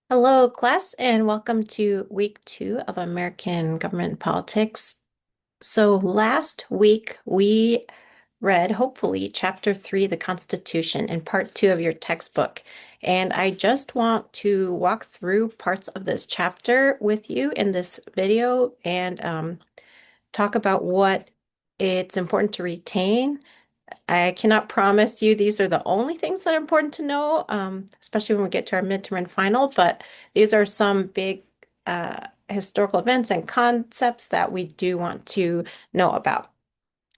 Hello, class, and welcome to week 2 of American Government Politics. So, last week we read, hopefully, Chapter 3, the Constitution, in Part 2 of your textbook. And I just want to walk through parts of this chapter with you in this video and talk about what it's important to retain. I cannot promise you these are the only things that are important to know, especially when we get to our midterm and final, but these are some big historical events and concepts that we do want to know about.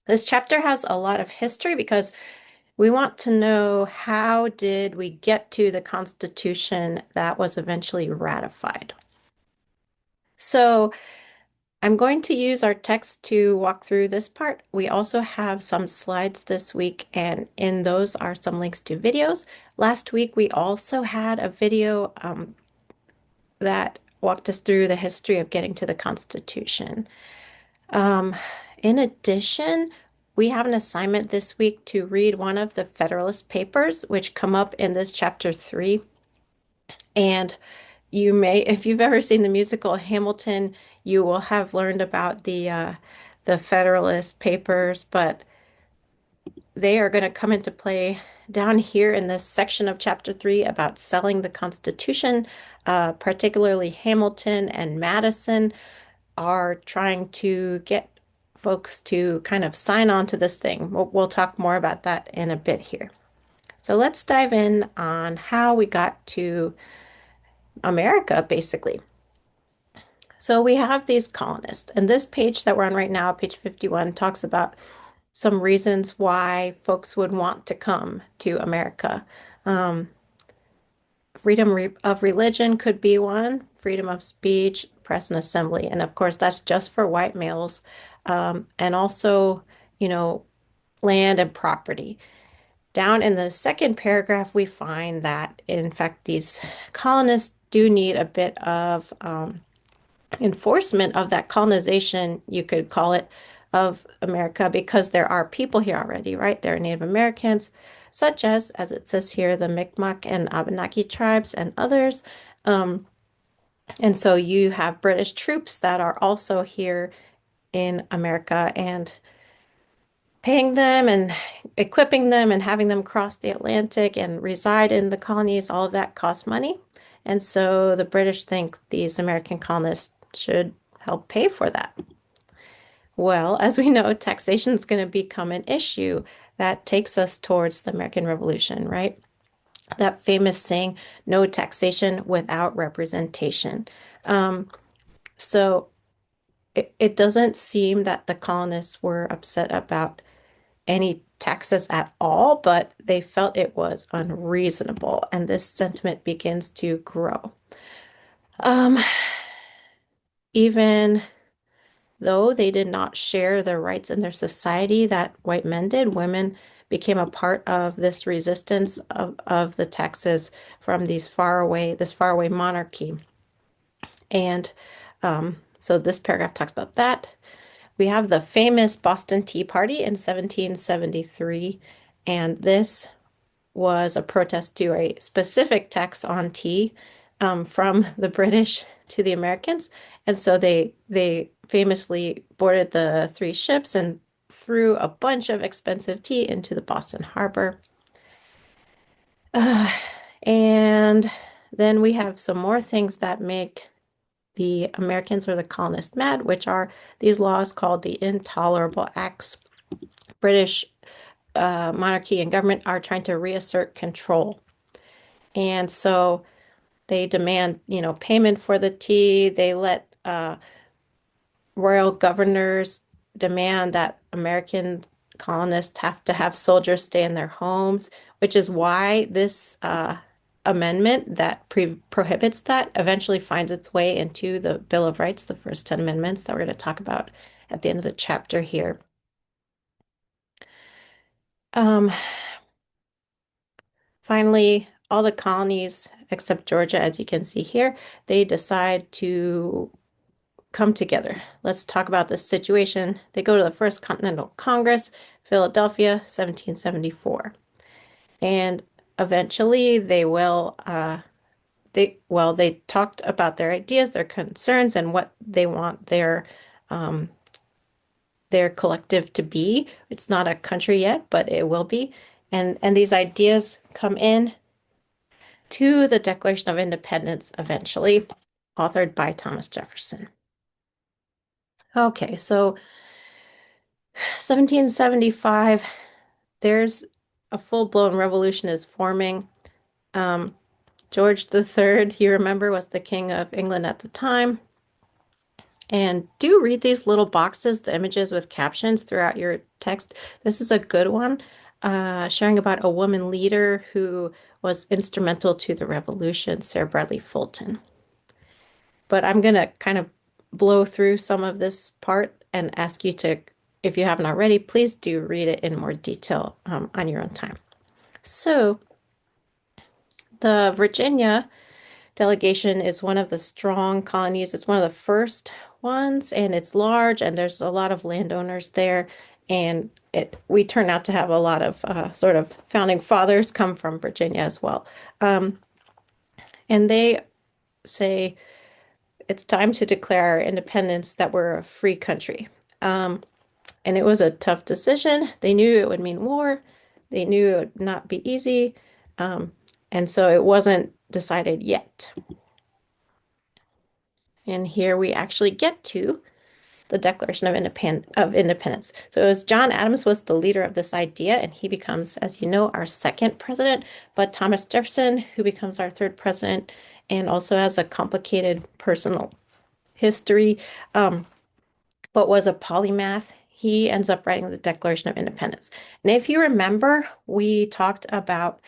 This chapter has a lot of history because we want to know how did we get to the Constitution that was eventually ratified. So I'm going to use our text to walk through this part. We also have some slides this week, and in those are some links to videos. Last week, we also had a video that walked us through the history of getting to the Constitution. Um, in addition, we have an assignment this week to read one of the Federalist Papers, which come up in this chapter 3. And you may, if you've ever seen the musical Hamilton, you will have learned about the Federalist Papers, but they are going to come into play down here in this section of Chapter 3 about selling the Constitution. Particularly Hamilton and Madison are trying to get folks to kind of sign on to this thing. We'll talk more about that in a bit here. So let's dive in on how we got to America, basically. So we have these colonists, and this page that we're on right now, page 51, talks about some reasons why folks would want to come to America. Um, freedom of religion could be one, freedom of speech, press and assembly. And of course, that's just for white males. And also, you know, land and property. Down in the second paragraph, we find that, in fact, these colonists do need a bit of enforcement of that colonization, you could call it, of America because there are people here already, right? There are Native Americans, such as it says here, the Mi'kmaq and Abenaki tribes and others. Um, and so you have British troops that are also here in America and paying them and equipping them and having them cross the Atlantic and reside in the colonies, all of that costs money. And so the British think these American colonists should help pay for that. Well, as we know, taxation is going to become an issue that takes us towards the American Revolution, right? That famous saying, no taxation without representation. Um, so it doesn't seem that the colonists were upset about any taxes at all, but they felt it was unreasonable, and this sentiment begins to grow. Um, even though they did not share the rights in their society that white men did, women became a part of this resistance of the taxes from this faraway monarchy. And so this paragraph talks about that. We have the famous Boston Tea Party in 1773, and this was a protest to a specific tax on tea from the British to the Americans. And so they famously boarded the three ships and threw a bunch of expensive tea into the Boston Harbor. Uh, and then we have some more things that make the Americans or the colonists mad, which are these laws called the Intolerable Acts. British monarchy and government are trying to reassert control. And so they demand, payment for the tea. They let royal governors demand that American colonists have to have soldiers stay in their homes, which is why this amendment that prohibits that eventually finds its way into the Bill of Rights, the first 10 amendments that we're going to talk about at the end of the chapter here. Um, Finally, all the colonies except Georgia, as you can see here, they decide to come together. Let's talk about this situation. They go to the First Continental Congress, Philadelphia, 1774. And eventually they talked about their ideas, their concerns, and what they want um, their collective to be. It's not a country yet, but it will be. And these ideas come in to the Declaration of Independence eventually, authored by Thomas Jefferson. Okay, so 1775, there's a full-blown revolution is forming. Um, George III, you remember, was the King of England at the time. And do read these little boxes, the images with captions throughout your text. This is a good one, sharing about a woman leader who was instrumental to the revolution, Sarah Bradley Fulton. But I'm going to kind of blow through some of this part and ask you to, if you haven't already, please do read it in more detail on your own time. So, the Virginia delegation is one of the strong colonies. It's one of the first ones, and it's large, and there's a lot of landowners there. And we turn out to have a lot of sort of founding fathers come from Virginia as well. Um, and they say it's time to declare our independence, that we're a free country. Um, and it was a tough decision. They knew it would mean war. They knew it would not be easy. Um, and so it wasn't decided yet. And here we actually get to the Declaration of Independence. So it was John Adams was the leader of this idea, and he becomes, as you know, our second president. But Thomas Jefferson, who becomes our third president, and also has a complicated personal history, but was a polymath. He ends up writing the Declaration of Independence. And if you remember, we talked about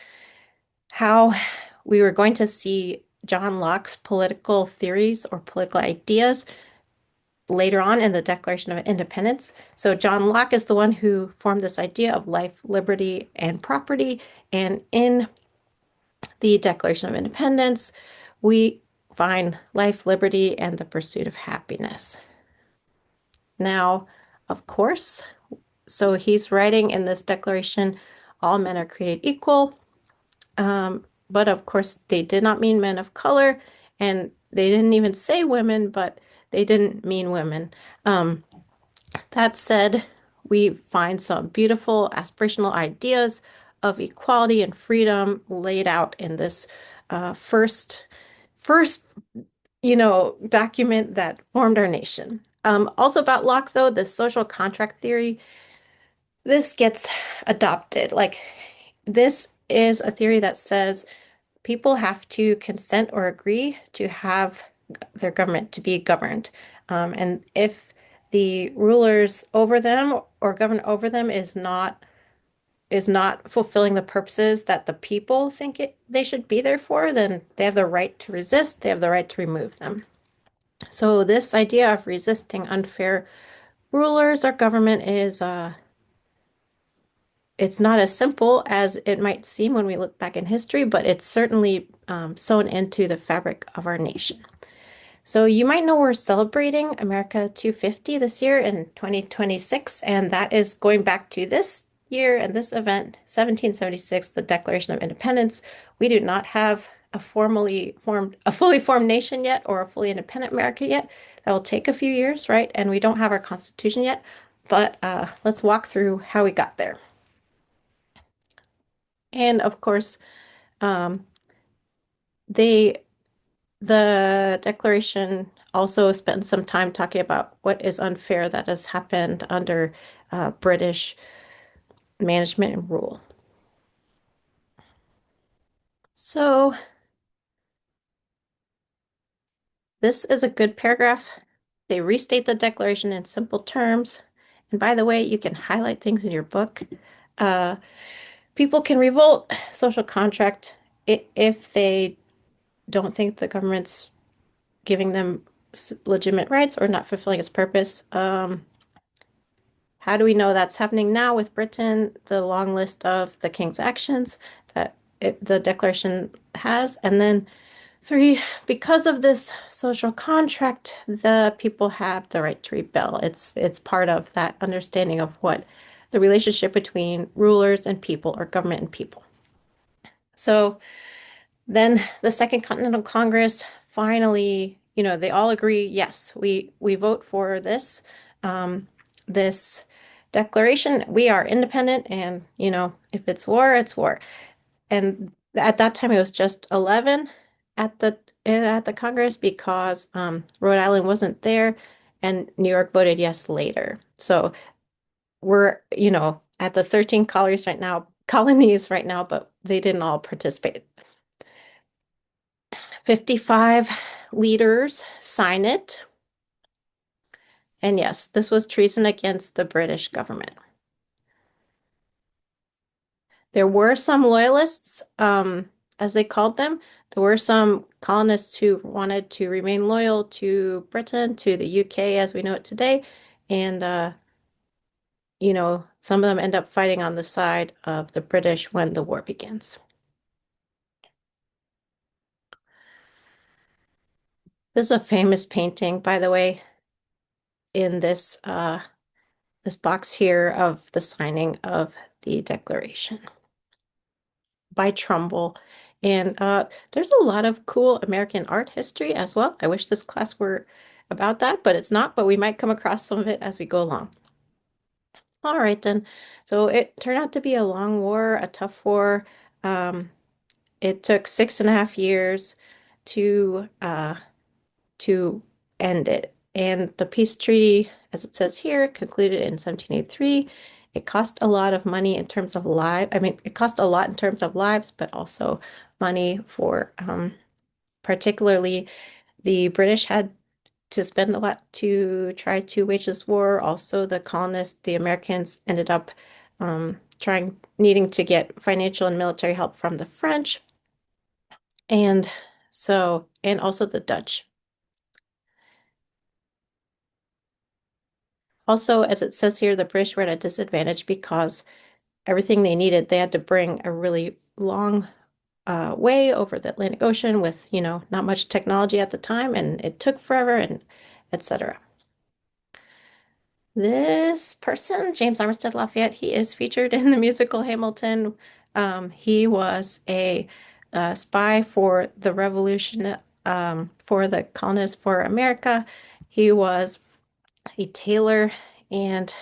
how we were going to see John Locke's political theories or political ideas later on in the Declaration of Independence. So John Locke is the one who formed this idea of life, liberty, and property. And in the Declaration of Independence, we find life, liberty, and the pursuit of happiness. Now, of course, so he's writing in this declaration, all men are created equal. But of course, they did not mean men of color, and they didn't even say women, but they didn't mean women. Um, that said, we find some beautiful aspirational ideas of equality and freedom laid out in this first, document that formed our nation. Also about Locke, though, the social contract theory, this gets adopted. Like, this is a theory that says people have to consent or agree to have their government to be governed. And if the rulers over them or govern over them is not fulfilling the purposes that the people think they should be there for, then they have the right to resist. They have the right to remove them. So this idea of resisting unfair rulers or government is it's not as simple as it might seem when we look back in history, but it's certainly sewn into the fabric of our nation. So you might know we're celebrating America 250 this year in 2026, and that is going back to this year and this event, 1776, the Declaration of Independence. We do not have a fully formed nation yet, or a fully independent America yet. That will take a few years, right? And we don't have our Constitution yet, but let's walk through how we got there. And of course, um, they the Declaration also spent some time talking about what is unfair that has happened under British management and rule. So this is a good paragraph. They restate the Declaration in simple terms. And by the way, you can highlight things in your book. Uh, People can revolt, social contract, if they don't think the government's giving them legitimate rights or not fulfilling its purpose. How do we know that's happening now with Britain? The long list of the king's actions that the declaration has. And then three, because of this social contract, the people have the right to rebel. It's part of that understanding of what the relationship between rulers and people, or government and people. So Then the Second Continental Congress finally, they all agree, yes, we vote for this declaration. We are independent, and if it's war, it's war. And at that time, it was just 11 at the Congress because Rhode Island wasn't there, and New York voted yes later. So we're, at the 13 colonies right now, but they didn't all participate. 55 leaders sign it. And yes, this was treason against the British government. There were some loyalists, as they called them. There were some colonists who wanted to remain loyal to Britain, to the UK as we know it today. And, some of them end up fighting on the side of the British when the war begins. This is a famous painting, by the way, in this box here of the signing of the Declaration by Trumbull. And there's a lot of cool American art history as well. I wish this class were about that, but it's not, but we might come across some of it as we go along. All right, then. So it turned out to be a long war, a tough war. Um, it took 6.5 years to to end it. And the peace treaty, as it says here, concluded in 1783. It cost a lot of money in terms of lives. I mean, it cost a lot in terms of lives, but also money for, particularly the British had to spend a lot to try to wage this war. Also, the colonists, the Americans, ended up needing to get financial and military help from the French. And and also the Dutch. Also, as it says here, the British were at a disadvantage because everything they needed, they had to bring a really long way over the Atlantic Ocean with, not much technology at the time, and it took forever, and etc. This person, James Armistead Lafayette, he is featured in the musical Hamilton. He was a spy for the revolution, for the colonists for America. He was a tailor, and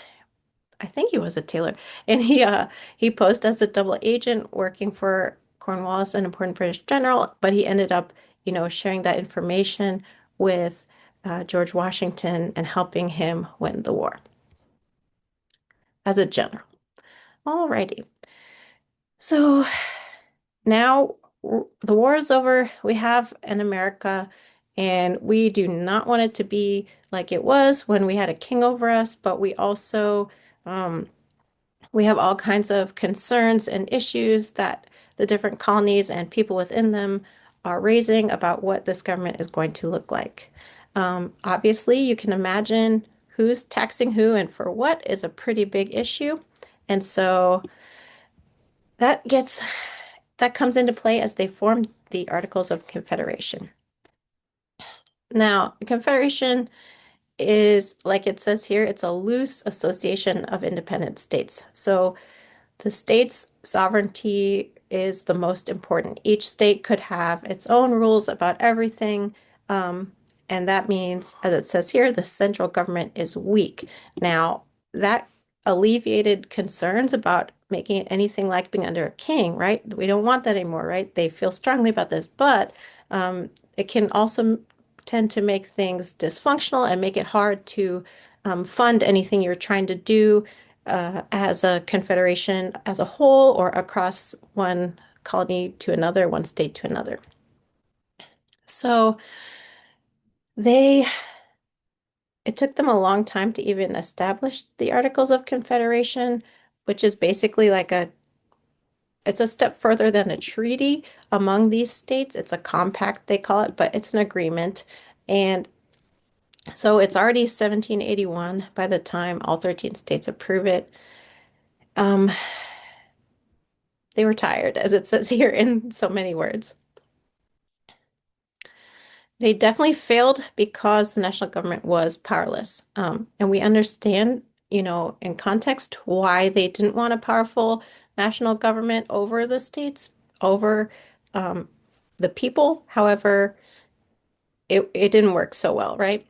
I think he was a tailor, and he posed as a double agent working for Cornwallis, an important British general, but he ended up, sharing that information with George Washington and helping him win the war as a general. Alrighty. So now the war is over. We have an America, and we do not want it to be like it was when we had a king over us, but um, we have all kinds of concerns and issues that the different colonies and people within them are raising about what this government is going to look like. Obviously, you can imagine who's taxing who and for what is a pretty big issue. And so that gets that comes into play as they form the Articles of Confederation. Now, Confederation is, like it says here, it's a loose association of independent states. So the state's sovereignty is the most important. Each state could have its own rules about everything. Um, and that means, as it says here, the central government is weak. Now, that alleviated concerns about making it anything like being under a king, right? We don't want that anymore, right? They feel strongly about this, but it can also tend to make things dysfunctional and make it hard to fund anything you're trying to do as a confederation as a whole or across one colony to another, one state to another. So they, it took them a long time to even establish the Articles of Confederation, which is basically it's a step further than a treaty among these states. It's a compact, they call it, but it's an agreement. And so it's already 1781 by the time all 13 states approve it. Um, they were tired, as it says here in so many words. They definitely failed because the national government was powerless. And we understand, in context, why they didn't want a powerful national government over the states, over um, the people. However, it didn't work so well, right?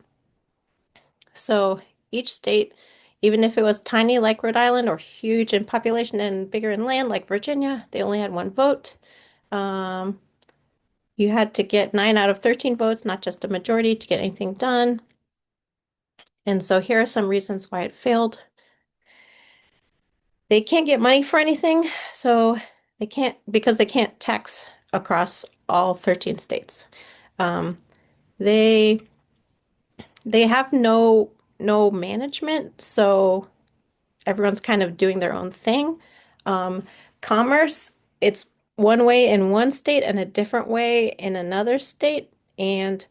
So each state, even if it was tiny like Rhode Island or huge in population and bigger in land like Virginia, they only had one vote. Um, you had to get 9 out of 13 votes, not just a majority, to get anything done. And so here are some reasons why it failed. They can't get money for anything, so they can't because they can't tax across all 13 states. Um, they they have no management, so everyone's kind of doing their own thing. Um, Commerce, it's one way in one state and a different way in another state. And,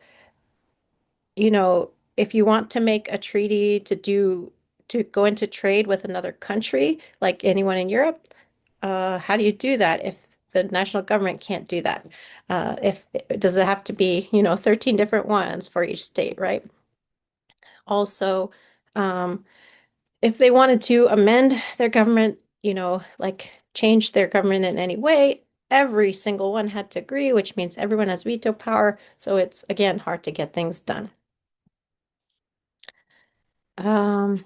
if you want to make a treaty to go into trade with another country, like anyone in Europe, how do you do that if the national government can't do that? If does it have to be, 13 different ones for each state, right? Also, um, if they wanted to amend their government, like change their government in any way, every single one had to agree, which means everyone has veto power. So it's again hard to get things done. Um,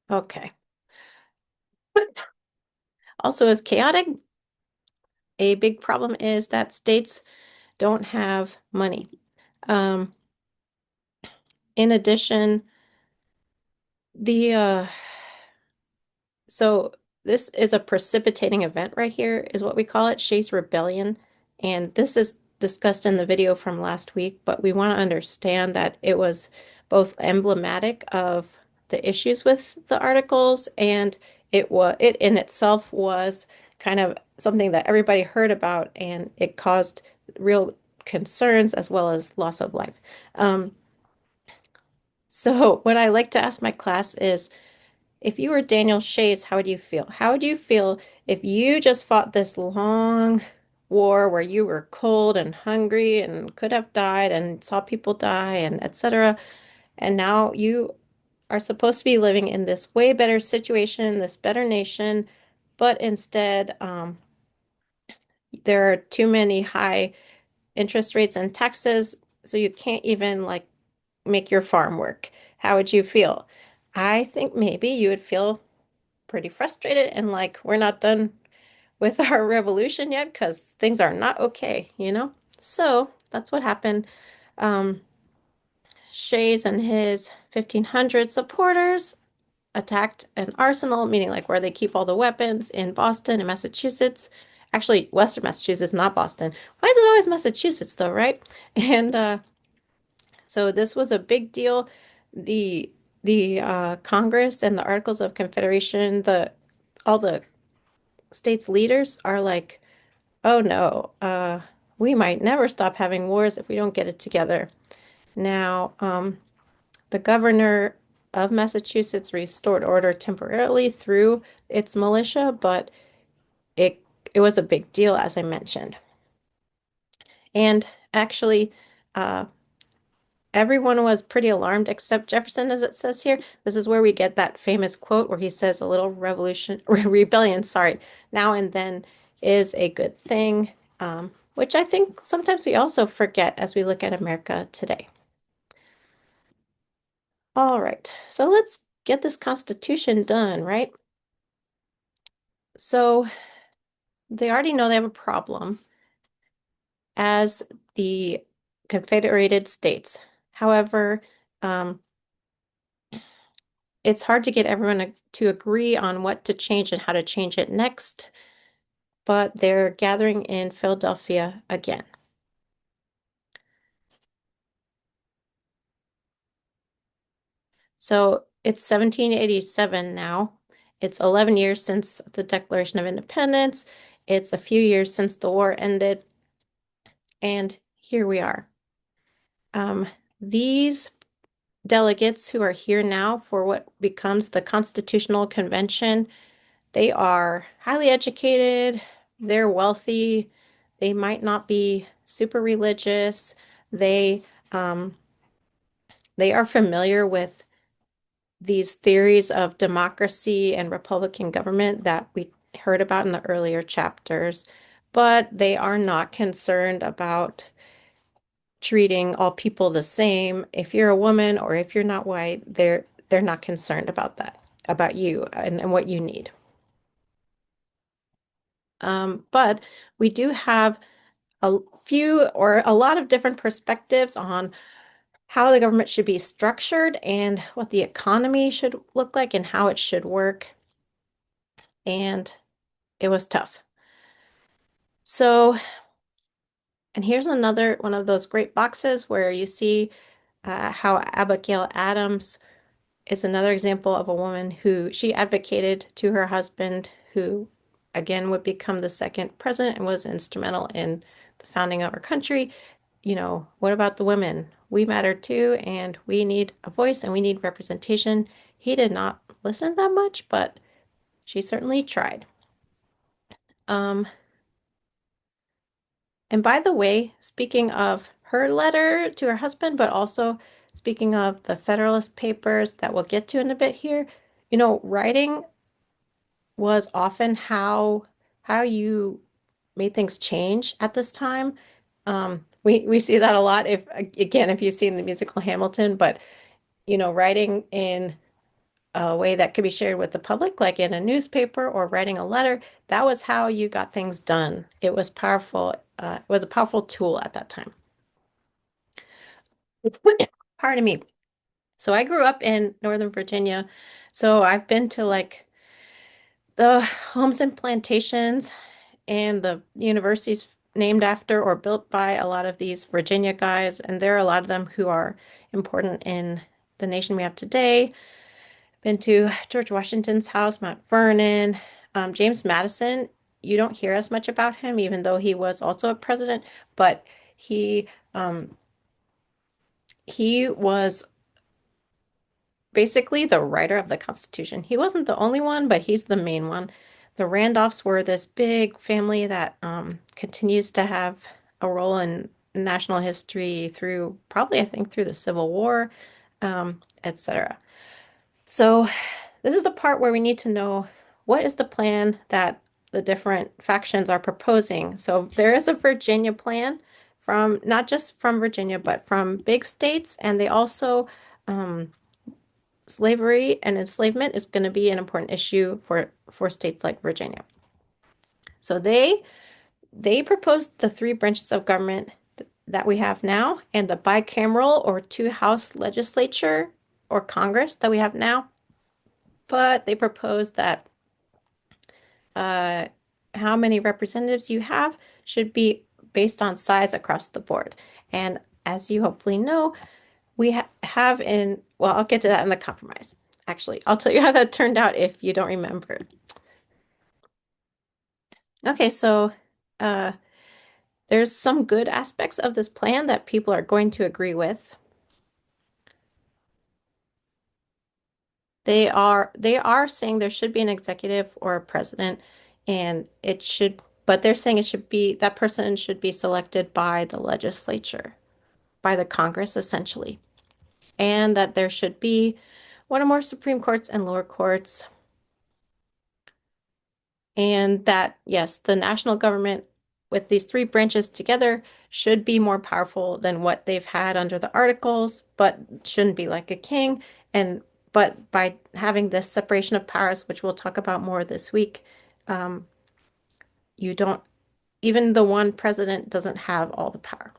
okay. Also, is chaotic. A big problem is that states don't have money. Um, in addition, the so this is a precipitating event right here, is what we call it, Shays Rebellion. And this is discussed in the video from last week, but we want to understand that it was both emblematic of the issues with the articles, and it in itself was kind of something that everybody heard about, and it caused real concerns as well as loss of life. Um, so what I like to ask my class is, if you were Daniel Shays, how would you feel? How would you feel if you just fought this long war where you were cold and hungry and could have died and saw people die and etc. And now you are supposed to be living in this way better situation, this better nation, but instead there are too many high interest rates and taxes, so you can't even like make your farm work. How would you feel? I think maybe you would feel pretty frustrated and like we're not done with our revolution yet because things are not okay. So that's what happened. Um, Shays and his 1,500 supporters attacked an arsenal, meaning like where they keep all the weapons in Boston and Massachusetts. Actually, Western Massachusetts, not Boston. Why is it always Massachusetts though, right? And so this was a big deal. The the Congress and the Articles of Confederation, the all the states' leaders are like, oh no, we might never stop having wars if we don't get it together. Now, the governor of Massachusetts restored order temporarily through its militia, but it it was a big deal, as I mentioned. And actually, uh, everyone was pretty alarmed except Jefferson, as it says here. This is where we get that famous quote where he says a little revolution, rebellion, sorry, now and then is a good thing, which I think sometimes we also forget as we look at America today. All right, so let's get this Constitution done, right? So they already know they have a problem as the Confederated States. However, um, it's hard to get everyone to agree on what to change and how to change it next, but they're gathering in Philadelphia again. So it's 1787 now. It's 11 years since the Declaration of Independence. It's a few years since the war ended, and here we are. These delegates who are here now for what becomes the Constitutional Convention, they are highly educated, they're wealthy, they might not be super religious, they um, they are familiar with these theories of democracy and Republican government that we heard about in the earlier chapters, but they are not concerned about treating all people the same. If you're a woman or if you're not white, they're not concerned about that, about you and what you need. But we do have a few or a lot of different perspectives on how the government should be structured and what the economy should look like and how it should work. And it was tough. So, and here's another one of those great boxes where you see how Abigail Adams is another example of a woman who she advocated to her husband, who again would become the second president and was instrumental in the founding of our country. What about the women? We matter too, and we need a voice and we need representation. He did not listen that much, but she certainly tried. Um, and by the way, speaking of her letter to her husband, but also speaking of the Federalist Papers that we'll get to in a bit here, writing was often how you made things change at this time. We see that a lot if again if you've seen the musical Hamilton, but writing in a way that could be shared with the public, like in a newspaper or writing a letter, that was how you got things done. It was powerful. It was a powerful tool at that time. Pardon me. So I grew up in Northern Virginia, so I've been to like the homes and plantations and the universities named after or built by a lot of these Virginia guys, and there are a lot of them who are important in the nation we have today. Been to George Washington's house, Mount Vernon, James Madison. You don't hear as much about him, even though he was also a president, but he um, he was basically the writer of the Constitution. He wasn't the only one, but he's the main one. The Randolphs were this big family that continues to have a role in national history through probably, I think, through the Civil War, etc. So this is the part where we need to know what is the plan that the different factions are proposing. So there is a Virginia plan from not just from Virginia, but from big states, and they also slavery and enslavement is going to be an important issue for states like Virginia. So they proposed the three branches of government that we have now and the bicameral or two-house legislature or Congress that we have now. But they proposed that uh, how many representatives you have should be based on size across the board. And as you hopefully know, we have in, well, I'll get to that in the compromise. Actually, I'll tell you how that turned out if you don't remember. Okay, so uh, there's some good aspects of this plan that people are going to agree with. They are saying there should be an executive or a president, and it should, but they're saying it should be that person should be selected by the legislature, by the Congress, essentially, and that there should be one or more Supreme Courts and lower courts. And that, yes, the national government with these three branches together should be more powerful than what they've had under the articles, but shouldn't be like a king. And but by having this separation of powers, which we'll talk about more this week, um, you don't, even the one president doesn't have all the power.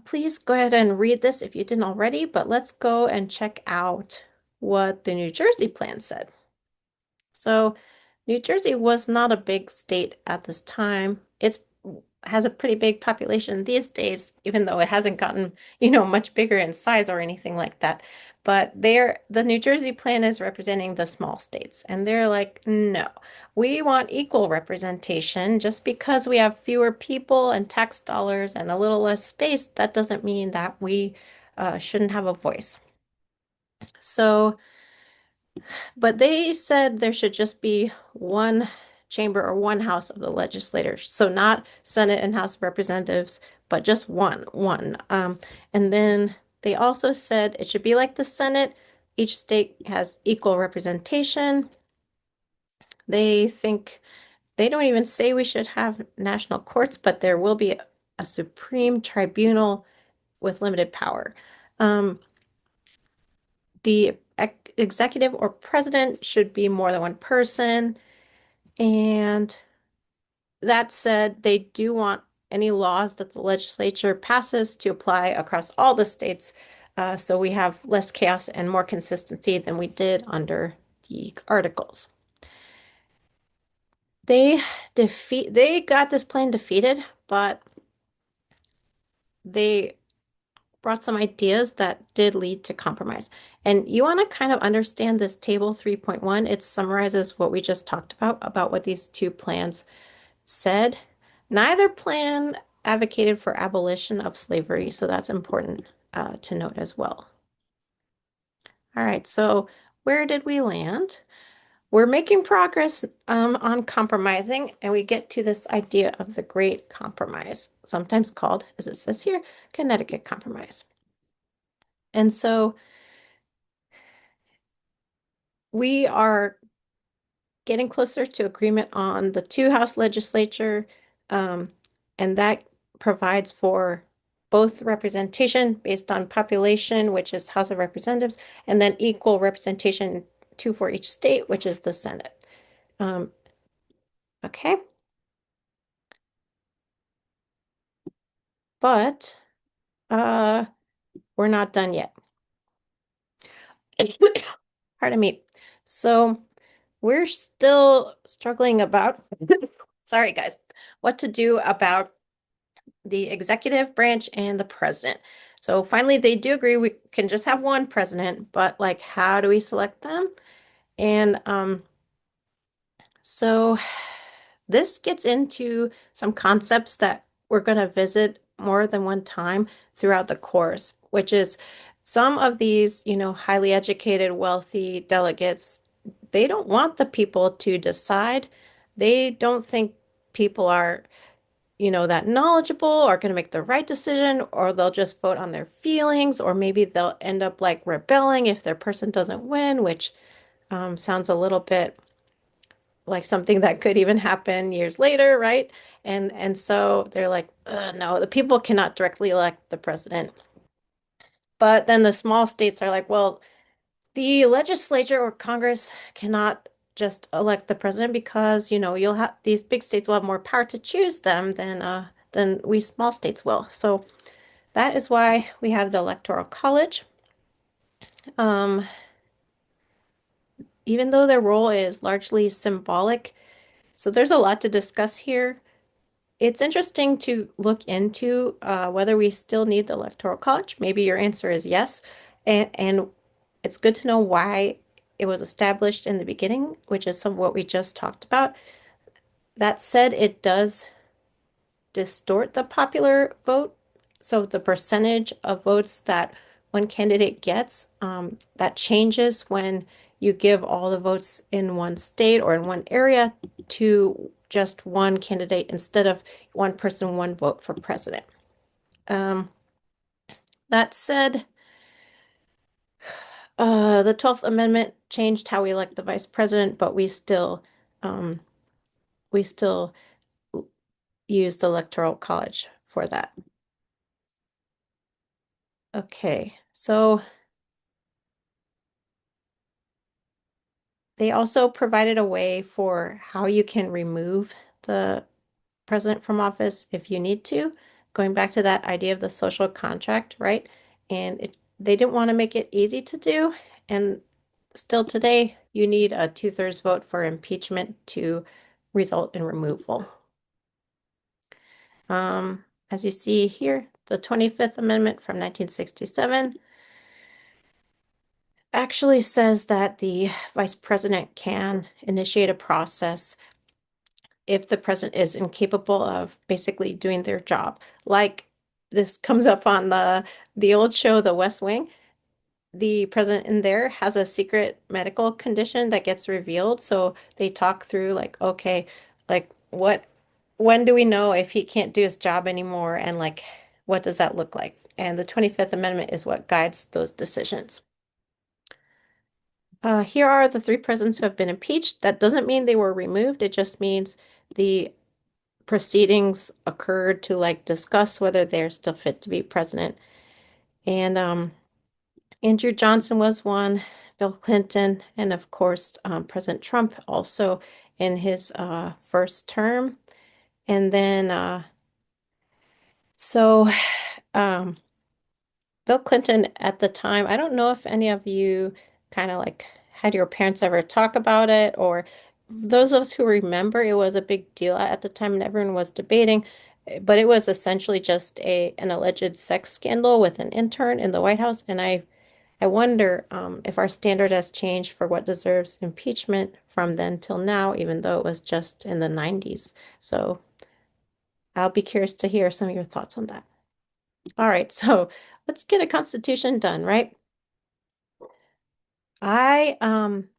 Please go ahead and read this if you didn't already, but let's go and check out what the New Jersey plan said. So New Jersey was not a big state at this time. It has a pretty big population these days, even though it hasn't gotten, much bigger in size or anything like that. But the New Jersey plan is representing the small states, and they're like, no, we want equal representation. Just because we have fewer people and tax dollars and a little less space, that doesn't mean that we shouldn't have a voice. So but they said there should just be one chamber or one house of the legislators. So not Senate and House of Representatives, but just one. And then they also said it should be like the Senate. Each state has equal representation. They think they don't even say we should have national courts, but there will be a supreme tribunal with limited power. Um, the executive or president should be more than one person. And that said, they do want any laws that the legislature passes to apply across all the states, so we have less chaos and more consistency than we did under the articles. They got this plan defeated, but they brought some ideas that did lead to compromise. And you want to kind of understand this table 3.1. It summarizes what we just talked about what these two plans said. Neither plan advocated for abolition of slavery, so that's important to note as well. All right, so where did we land? We're making progress on compromising, and we get to this idea of the Great Compromise, sometimes called, as it says here, Connecticut Compromise. And so we are getting closer to agreement on the two-house legislature, um, and that provides for both representation based on population, which is House of Representatives, and then equal representation, two for each state, which is the Senate. Um, okay, but uh, we're not done yet. Pardon me. So we're still struggling about, sorry guys, what to do about the executive branch and the president. So finally, they do agree we can just have one president, but like, how do we select them? And so this gets into some concepts that we're going to visit more than one time throughout the course, which is some of these, highly educated, wealthy delegates, they don't want the people to decide. They don't think people are that knowledgeable are going to make the right decision, or they'll just vote on their feelings, or maybe they'll end up like rebelling if their person doesn't win, which sounds a little bit like something that could even happen years later, right? And so they're like, no, the people cannot directly elect the president. But then the small states are like, well, the legislature or Congress cannot just elect the president because, you'll have these big states will have more power to choose them than we small states will. So that is why we have the Electoral College. Um, even though their role is largely symbolic, so there's a lot to discuss here. It's interesting to look into whether we still need the Electoral College. Maybe your answer is yes. And it's good to know why it was established in the beginning, which is some of what we just talked about. That said, it does distort the popular vote. So the percentage of votes that one candidate gets, that changes when you give all the votes in one state or in one area to just one candidate instead of one person, one vote for president. Um, that said, the 12th Amendment changed how we elect the vice president, but um, we still use the Electoral College for that. Okay, so they also provided a way for how you can remove the president from office if you need to, going back to that idea of the social contract, right? And they didn't want to make it easy to do. And still today, you need a two-thirds vote for impeachment to result in removal. As you see here, the 25th Amendment from 1967 actually says that the vice president can initiate a process if the president is incapable of basically doing their job. Like this comes up on the old show, The West Wing. The president in there has a secret medical condition that gets revealed. So they talk through like, okay, like when do we know if he can't do his job anymore? And like, what does that look like? And the 25th Amendment is what guides those decisions. Here are the three presidents who have been impeached. That doesn't mean they were removed. It just means the proceedings occurred to like discuss whether they're still fit to be president. And Andrew Johnson was one, Bill Clinton, and of course President Trump also in his first term. And then so um, Bill Clinton at the time, I don't know if any of you kind of like had your parents ever talk about it, or those of us who remember it was a big deal at the time and everyone was debating, but it was essentially just an alleged sex scandal with an intern in the White House. And I wonder if our standard has changed for what deserves impeachment from then till now, even though it was just in the 90s. So I'll be curious to hear some of your thoughts on that. All right, so let's get a constitution done, right? I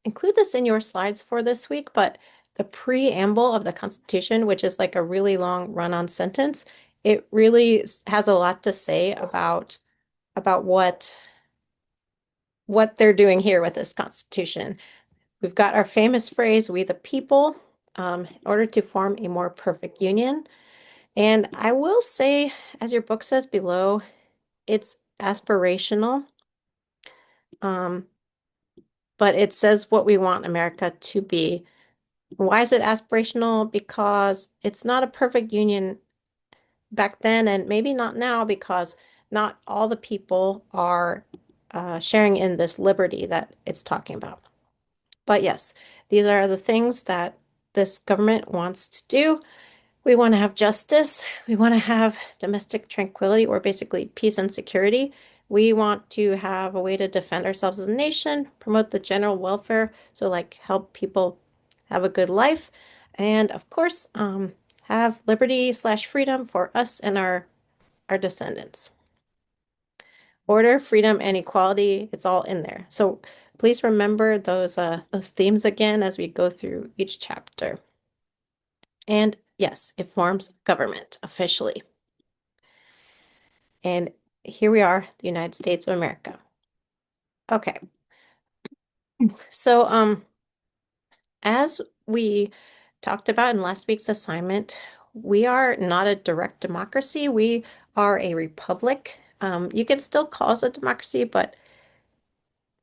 include this in your slides for this week, but the preamble of the Constitution, which is like a really long run-on sentence, it really has a lot to say about what they're doing here with this Constitution. We've got our famous phrase, "We the people," in order to form a more perfect union. And I will say, as your book says below, it's aspirational. Um, but it says what we want America to be. Why is it aspirational? Because it's not a perfect union back then, and maybe not now, because not all the people are sharing in this liberty that it's talking about. But yes, these are the things that this government wants to do. We want to have justice. We want to have domestic tranquility, or basically peace and security. We want to have a way to defend ourselves as a nation, promote the general welfare, so like help people have a good life, and of course, have liberty slash freedom for us and our descendants. Order, freedom, and equality, it's all in there. So please remember those themes again as we go through each chapter. And yes, it forms government officially. And here we are, the United States of America. Okay. So as we talked about in last week's assignment, we are not a direct democracy. We are a republic. You can still call us a democracy, but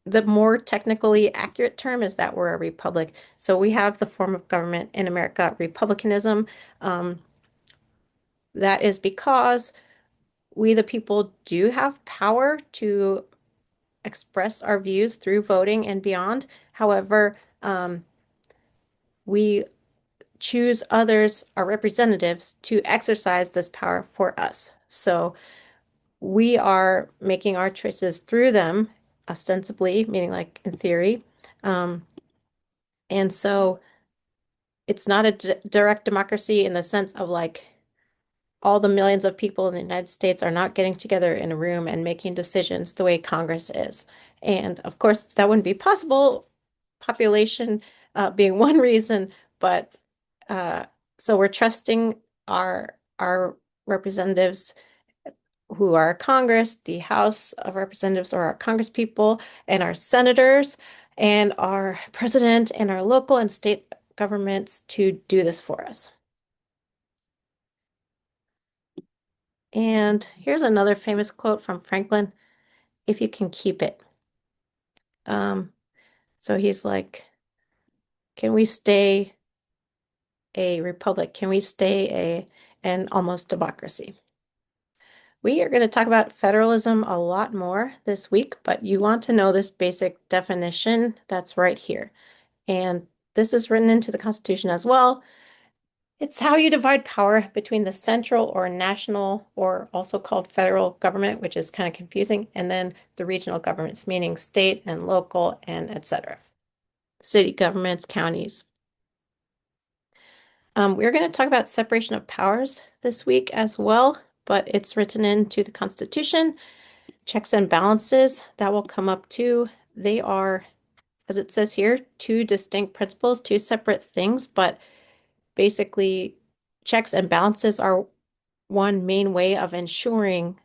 the more technically accurate term is that we're a republic. So we have the form of government in America, republicanism. Um, that is because we, the people, do have power to express our views through voting and beyond. However, we choose others, our representatives, to exercise this power for us. So we are making our choices through them, ostensibly, meaning like in theory. Um, and so it's not a direct democracy in the sense of like all the millions of people in the United States are not getting together in a room and making decisions the way Congress is. And of course, that wouldn't be possible, population being one reason, but uh, so we're trusting our representatives who are Congress, the House of Representatives or our Congress people, and our senators, and our president, and our local and state governments to do this for us. And here's another famous quote from Franklin, "If you can keep it." Um, so he's like, can we stay a republic? Can we stay an almost democracy? We are going to talk about federalism a lot more this week, but you want to know this basic definition that's right here. And this is written into the Constitution as well. It's how you divide power between the central or national, or also called federal government, which is kind of confusing, and then the regional governments, meaning state and local and etc. City governments, counties. We're going to talk about separation of powers this week as well, but it's written into the Constitution. Checks and balances, that will come up too. They are, as it says here, two distinct principles, two separate things, but basically checks and balances are one main way of ensuring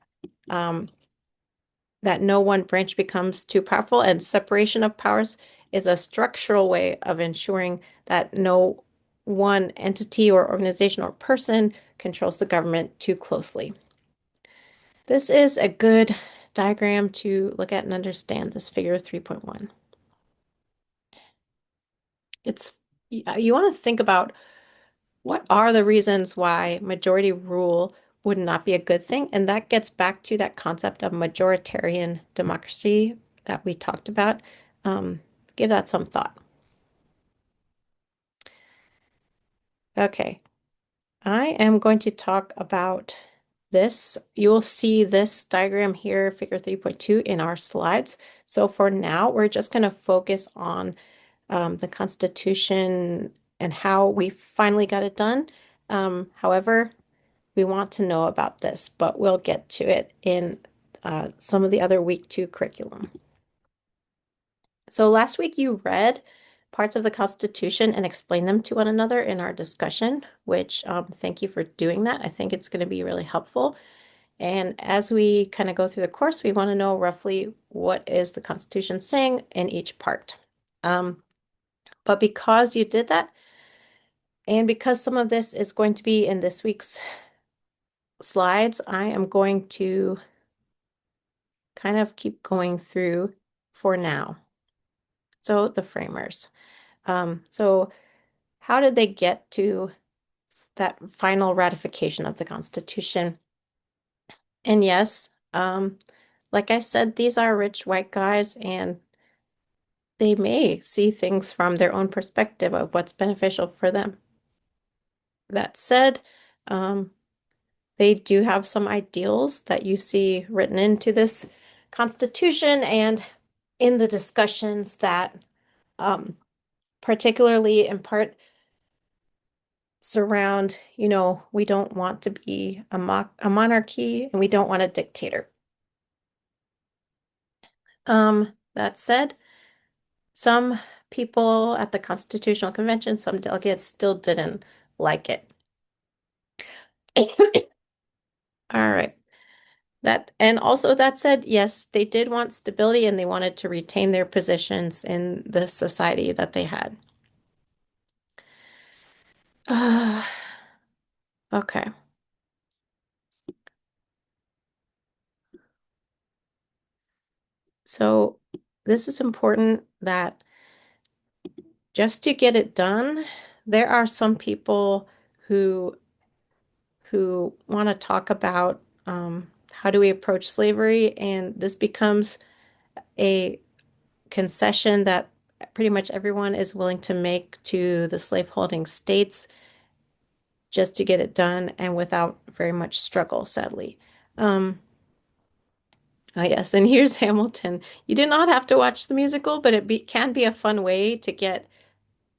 that no one branch becomes too powerful, and separation of powers is a structural way of ensuring that no one entity or organization or person controls the government too closely. This is a good diagram to look at and understand this figure 3.1. It's you want to think about what are the reasons why majority rule would not be a good thing, and that gets back to that concept of majoritarian democracy that we talked about. Um, give that some thought. Okay, I am going to talk about this. You'll see this diagram here, figure 3.2, in our slides. So for now, we're just going to focus on the Constitution and how we finally got it done. However, we want to know about this, but we'll get to it in some of the other week 2 curriculum. So last week you read parts of the Constitution and explained them to one another in our discussion, which thank you for doing that. I think it's going to be really helpful. And as we kind of go through the course, we want to know roughly what is the Constitution saying in each part. But because you did that, and because some of this is going to be in this week's slides, I am going to kind of keep going through for now. So the framers. So how did they get to that final ratification of the Constitution? And yes, like I said, these are rich white guys, and they may see things from their own perspective of what's beneficial for them. That said, they do have some ideals that you see written into this Constitution and in the discussions that particularly in part surround, we don't want to be a monarchy and we don't want a dictator. That said, some people at the Constitutional Convention, some delegates still didn't like it. All right. And also that said, yes, they did want stability and they wanted to retain their positions in the society that they had. Uh, okay. So this is important that just to get it done, there are some people who want to talk about how do we approach slavery, and this becomes a concession that pretty much everyone is willing to make to the slaveholding states just to get it done and without very much struggle, sadly. Yes, and here's Hamilton. You do not have to watch the musical, but can be a fun way to get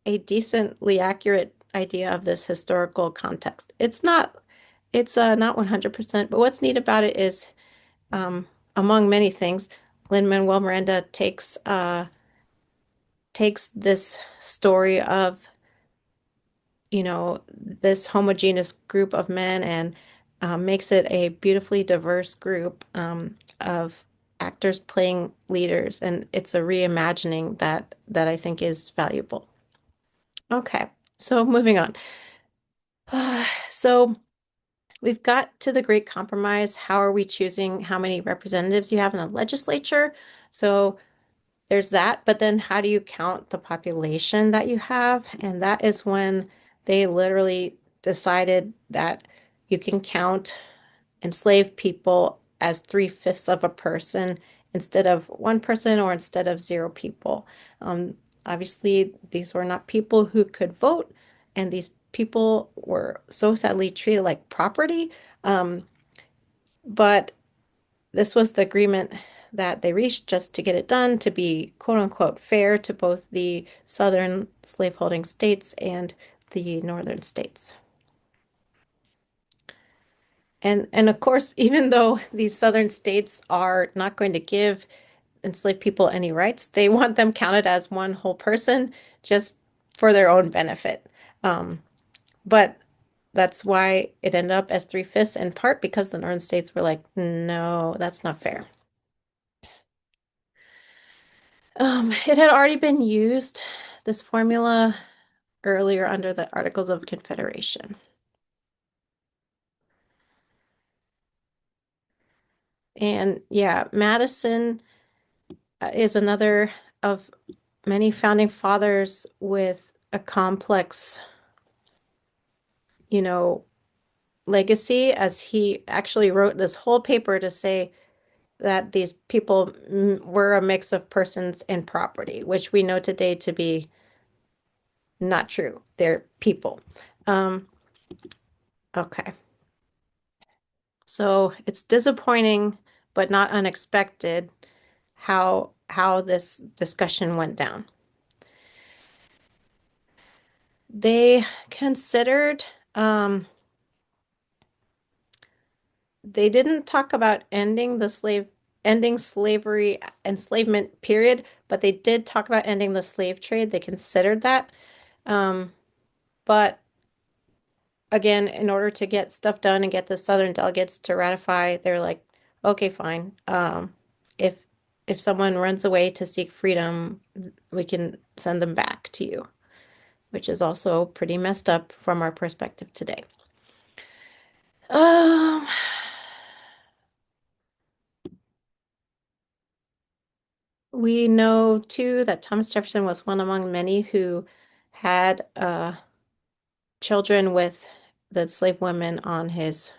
a decently accurate idea of this historical context. It's not 100%, but what's neat about it is, among many things, Lin-Manuel Miranda takes this story of, this homogeneous group of men and makes it a beautifully diverse group of actors playing leaders, and it's a reimagining that I think is valuable. Okay, so moving on. So we've got to the Great Compromise. How are we choosing how many representatives you have in the legislature? So there's that, but then how do you count the population that you have? And that is when they literally decided that you can count enslaved people as 3/5 of a person instead of one person or instead of zero people. Um, Obviously, these were not people who could vote, and these people were so sadly treated like property. Um, but this was the agreement that they reached just to get it done to be quote unquote fair to both the southern slaveholding states and the northern states. And of course, even though these southern states are not going to give enslaved people any rights, they want them counted as one whole person just for their own benefit. Um, but that's why it ended up as 3/5, in part because the northern states were like, no, that's not fair. It had already been used, this formula, earlier under the Articles of Confederation. And yeah, Madison is another of many founding fathers with a complex, you know, legacy, as he actually wrote this whole paper to say that these people were a mix of persons and property, which we know today to be not true. They're people. Um, okay. So it's disappointing, but not unexpected how this discussion went down. They considered they didn't talk about ending slavery enslavement period, but they did talk about ending the slave trade. They considered that. But again, in order to get stuff done and get the Southern delegates to ratify, they're like, okay, fine. If if someone runs away to seek freedom, we can send them back to you, which is also pretty messed up from our perspective today. Um, we know too that Thomas Jefferson was one among many who had children with the slave women on his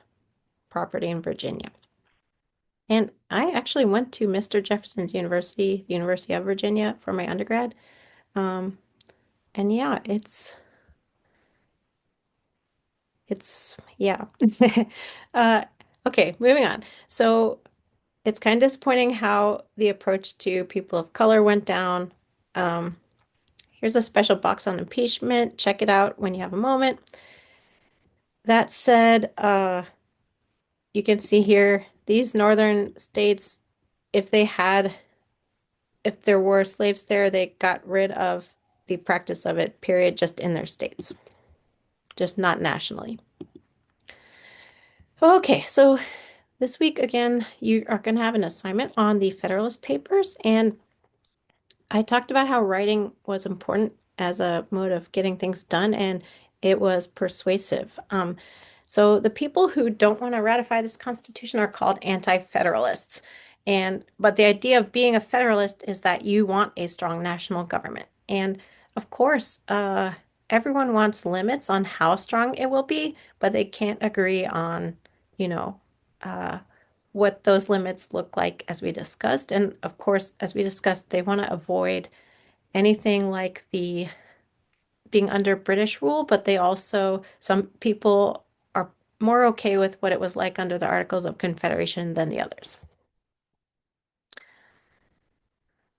property in Virginia. And I actually went to Mr. Jefferson's University, the University of Virginia, for my undergrad. Um, and yeah, yeah. Uh, okay, moving on. So it's kind of disappointing how the approach to people of color went down. Um, Here's a special box on impeachment. Check it out when you have a moment. That said, you can see here these northern states, if they had, if there were slaves there, they got rid of the practice of it, period, just in their states, just not nationally. Okay, so this week again, you are going to have an assignment on the Federalist Papers, and I talked about how writing was important as a mode of getting things done, and it was persuasive. So the people who don't want to ratify this Constitution are called anti-federalists. But the idea of being a federalist is that you want a strong national government. And of course, everyone wants limits on how strong it will be, but they can't agree on, you know, uh, what those limits look like, as we discussed. And of course, as we discussed, they want to avoid anything like the being under British rule, but they also, some people are more okay with what it was like under the Articles of Confederation than the others.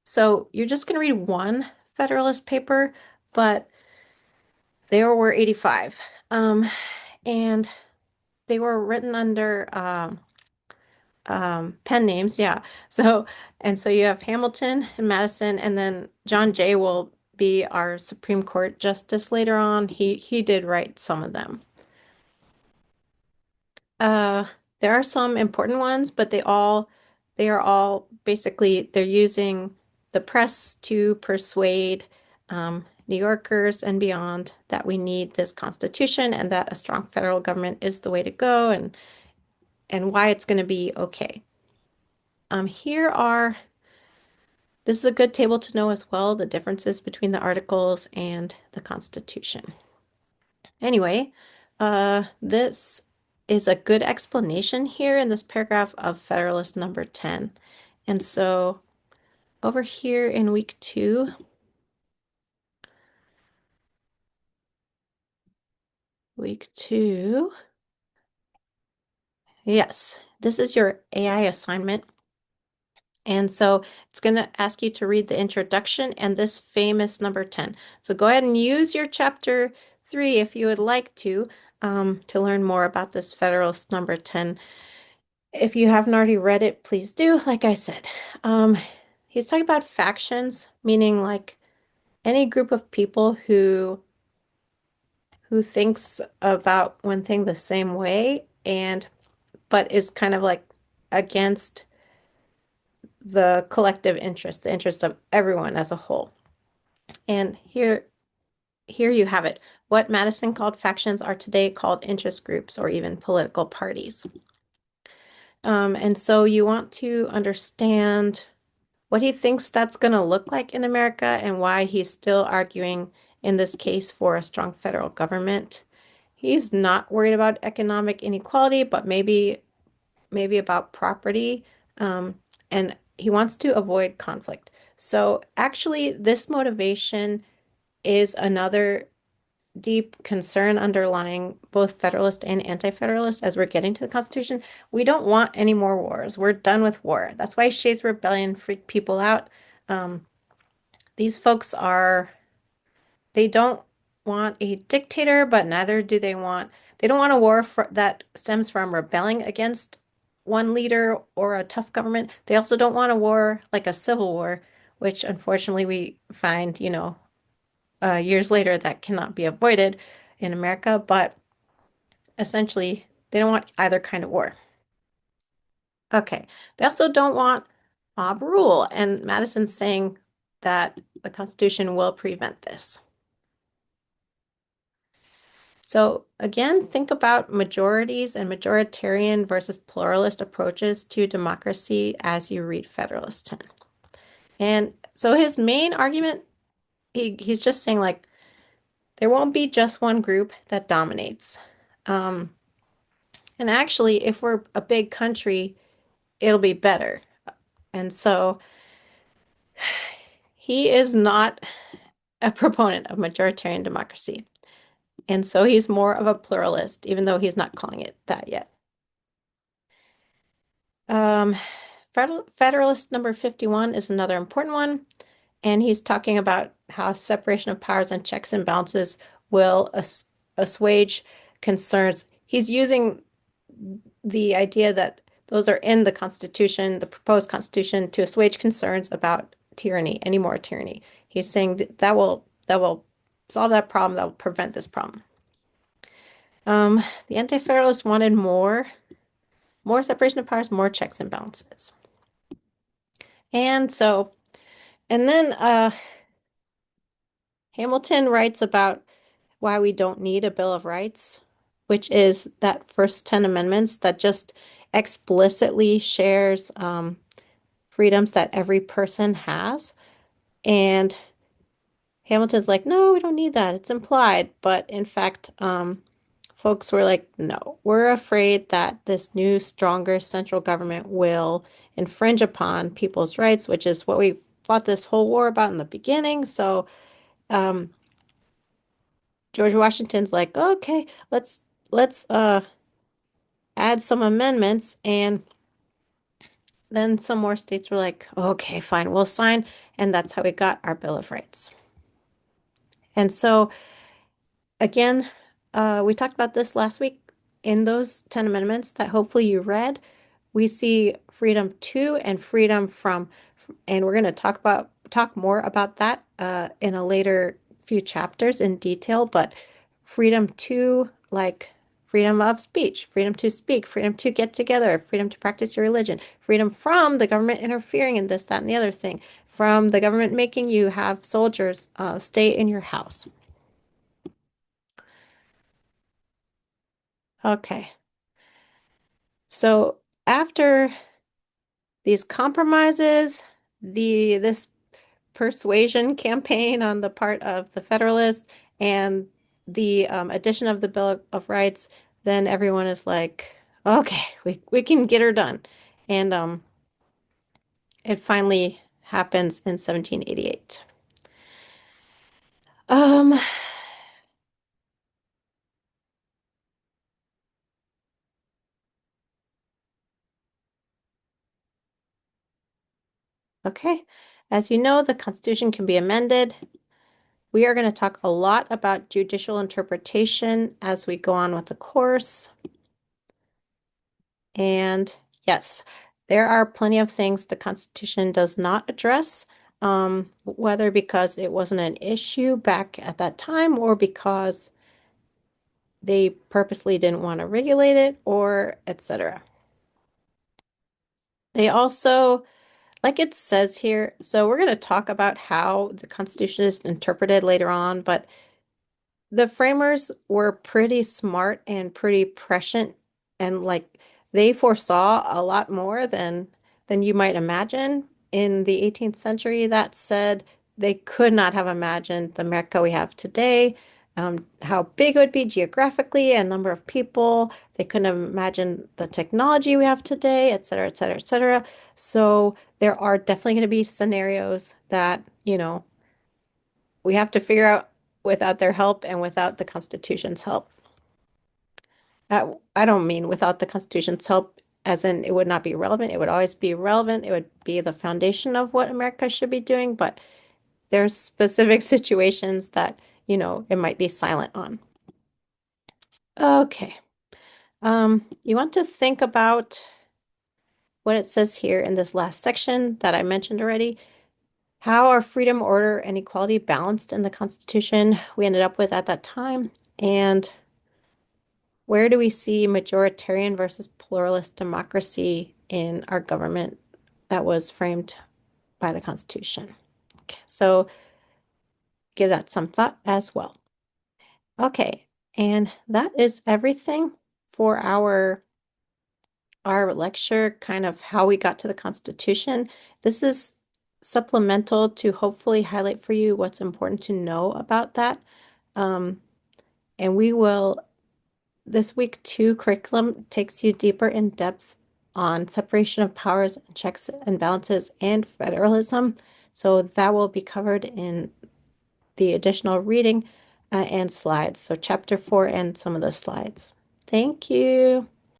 So you're just going to read one Federalist paper, but there were 85. Um, and they were written under pen names, yeah. So, and so you have Hamilton and Madison, and then John Jay will be our Supreme Court justice later on. He did write some of them. Uh, there are some important ones, but they are all basically they're using the press to persuade New Yorkers and beyond that we need this Constitution and that a strong federal government is the way to go and why it's going to be okay. Here are This is a good table to know as well, the differences between the articles and the Constitution. Anyway, this is a good explanation here in this paragraph of Federalist number 10. And so over here in week two, yes, this is your AI assignment. And so it's going to ask you to read the introduction and this famous number 10. So go ahead and use your chapter 3 if you would like to learn more about this Federalist number 10. If you haven't already read it, please do, like I said. He's talking about factions, meaning like any group of people who thinks about one thing the same way and but is kind of like against the collective interest, the interest of everyone as a whole. And here you have it. What Madison called factions are today called interest groups or even political parties. And so you want to understand what he thinks that's going to look like in America and why he's still arguing in this case for a strong federal government. He's not worried about economic inequality, but maybe about property. Um, and he wants to avoid conflict. So actually, this motivation is another deep concern underlying both Federalist and Anti-Federalist as we're getting to the Constitution. We don't want any more wars. We're done with war. That's why Shays' Rebellion freaked people out. Um, these folks they don't want a dictator, but neither do they don't want a war that stems from rebelling against one leader or a tough government. They also don't want a war like a civil war, which unfortunately we find, years later that cannot be avoided in America, but essentially they don't want either kind of war. Okay. They also don't want mob rule, and Madison's saying that the Constitution will prevent this. So again, think about majorities and majoritarian versus pluralist approaches to democracy as you read Federalist 10. And so his main argument, he's just saying like there won't be just one group that dominates. Um, and actually, if we're a big country, it'll be better. And so he is not a proponent of majoritarian democracy. And so he's more of a pluralist, even though he's not calling it that yet. Um, Federalist number 51 is another important one. And he's talking about how separation of powers and checks and balances will assuage concerns. He's using the idea that those are in the Constitution, the proposed Constitution, to assuage concerns about tyranny, any more tyranny. He's saying that will solve that problem, that will prevent this problem. The Anti-Federalists wanted more separation of powers, more checks and balances. And so, and then Hamilton writes about why we don't need a Bill of Rights, which is that first 10 amendments that just explicitly shares freedoms that every person has. And Hamilton's like, no, we don't need that. It's implied. But in fact, folks were like, no, we're afraid that this new, stronger central government will infringe upon people's rights, which is what we fought this whole war about in the beginning. So um, George Washington's like, okay, let's add some amendments, and then some more states were like, okay, fine, we'll sign, and that's how we got our Bill of Rights. And so again, we talked about this last week in those 10 amendments that hopefully you read. We see freedom to and freedom from, and we're going to talk more about that in a later few chapters in detail, but freedom to, like freedom of speech, freedom to speak, freedom to get together, freedom to practice your religion, freedom from the government interfering in this, that, and the other thing, from the government making you have soldiers stay in your house. Okay. So after these compromises, this persuasion campaign on the part of the Federalists and the addition of the Bill of Rights, then everyone is like, okay, we can get her done. And it finally happens in 1788. Um, okay. As you know, the Constitution can be amended. We are going to talk a lot about judicial interpretation as we go on with the course. And yes, there are plenty of things the Constitution does not address, whether because it wasn't an issue back at that time or because they purposely didn't want to regulate it or etc. They also Like it says here, so we're going to talk about how the Constitution is interpreted later on, but the framers were pretty smart and pretty prescient, and like they foresaw a lot more than you might imagine in the 18th century. That said, they could not have imagined the America we have today, how big it would be geographically and number of people. They couldn't have imagined the technology we have today, et cetera, et cetera, et cetera. So there are definitely going to be scenarios that, we have to figure out without their help and without the Constitution's help. I don't mean without the Constitution's help, as in it would not be relevant. It would always be relevant. It would be the foundation of what America should be doing, but there's specific situations that, it might be silent on. Okay. You want to think about what it says here in this last section that I mentioned already. How are freedom, order, and equality balanced in the Constitution we ended up with at that time? And where do we see majoritarian versus pluralist democracy in our government that was framed by the Constitution? Okay, so give that some thought as well. Okay, and that is everything for our lecture, kind of how we got to the Constitution. This is supplemental to hopefully highlight for you what's important to know about that. Um, and we will This week two curriculum takes you deeper in depth on separation of powers and checks and balances and federalism. So that will be covered in the additional reading and slides. So chapter 4 and some of the slides. Thank you.